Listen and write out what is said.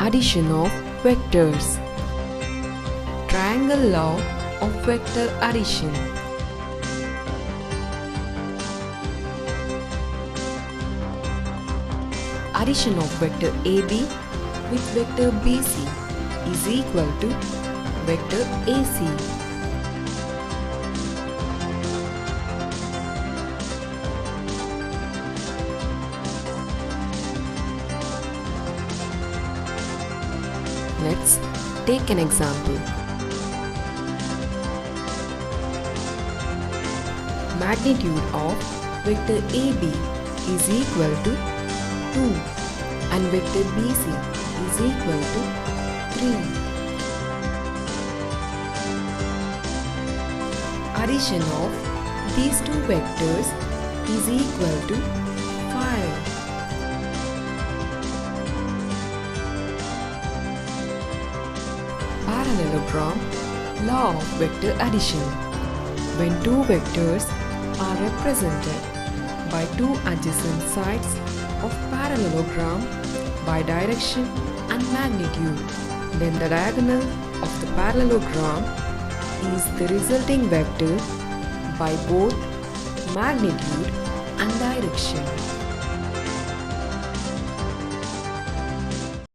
Addition of vectors. Triangle law of vector addition. Addition of vector AB with vector BC is equal to vector AC. Let's take an example. Magnitude of vector AB is equal to 2 and vector BC is equal to 3. Addition of these two vectors is equal to 5. Parallelogram law of vector addition. When two vectors are represented by two adjacent sides of parallelogram by direction and magnitude, then the diagonal of the parallelogram is the resulting vector by both magnitude and direction.